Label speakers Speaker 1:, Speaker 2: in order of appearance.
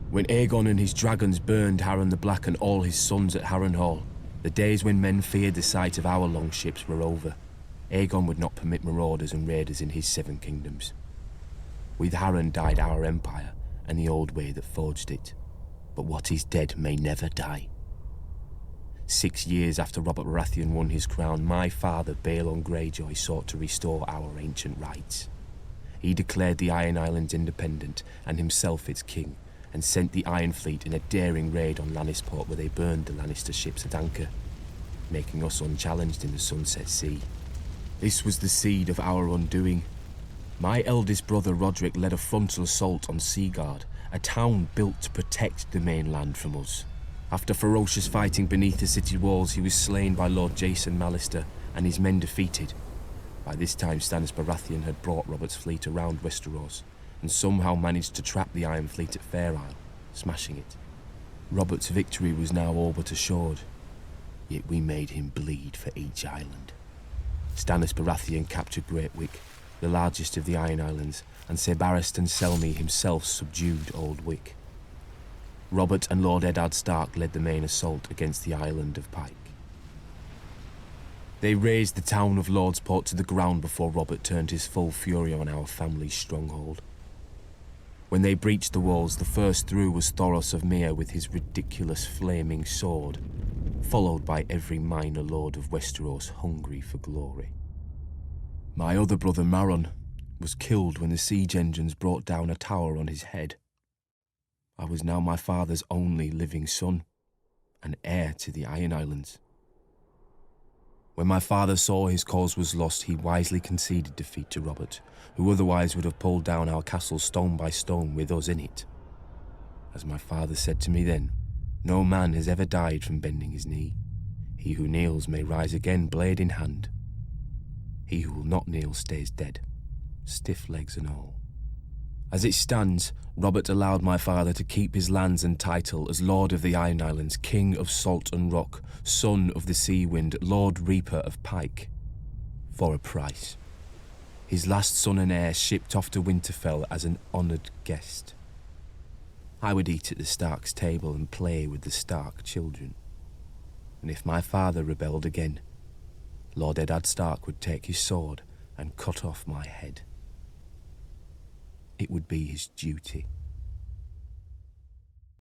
Speaker 1: When Aegon and his dragons burned Harren the Black and all his sons at Harrenhal, the days when men feared the sight of our longships were over. Aegon would not permit marauders and raiders in his 7 kingdoms. With Harren died our empire and the old way that forged it. But what is dead may never die. 6 years after Robert Baratheon won his crown, my father, Theon Greyjoy, sought to restore our ancient rights. He declared the Iron Islands independent and himself its king, and sent the Iron Fleet in a daring raid on Lannisport where they burned the Lannister ships at anchor, making us unchallenged in the Sunset Sea. This was the seed of our undoing. My eldest brother Roderick led a frontal assault on Seaguard, a town built to protect the mainland from us. After ferocious fighting beneath the city walls, he was slain by Lord Jason Mallister and his men defeated. By this time, Stannis Baratheon had brought Robert's fleet around Westeros and somehow managed to trap the Iron Fleet at Fair Isle, smashing it. Robert's victory was now all but assured, yet we made him bleed for each island. Stannis Baratheon captured Great Wick, the largest of the Iron Islands, and Ser Barristan Selmy himself subdued Old Wick. Robert and Lord Eddard Stark led the main assault against the island of Pike. They razed the town of Lordsport to the ground before Robert turned his full fury on our family's stronghold. When they breached the walls, the first through was Thoros of Myr with his ridiculous flaming sword, followed by every minor lord of Westeros hungry for glory. My other brother Maron was killed when the siege engines brought down a tower on his head. I was now my father's only living son, and heir to the Iron Islands. When my father saw his cause was lost, he wisely conceded defeat to Robert, who otherwise would have pulled down our castle stone by stone with us in it. As my father said to me then, no man has ever died from bending his knee. He who kneels may rise again, blade in hand. He who will not kneel stays dead, stiff legs and all. As it stands, Robert allowed my father to keep his lands and title as Lord of the Iron Islands, King of Salt and Rock, Son of the Sea Wind, Lord Reaper of Pike, for a price. His last son and heir shipped off to Winterfell as an honoured guest. I would eat at the Stark's table and play with the Stark children. And if my father rebelled again, Lord Eddard Stark would take his sword and cut off my head. It would be his duty.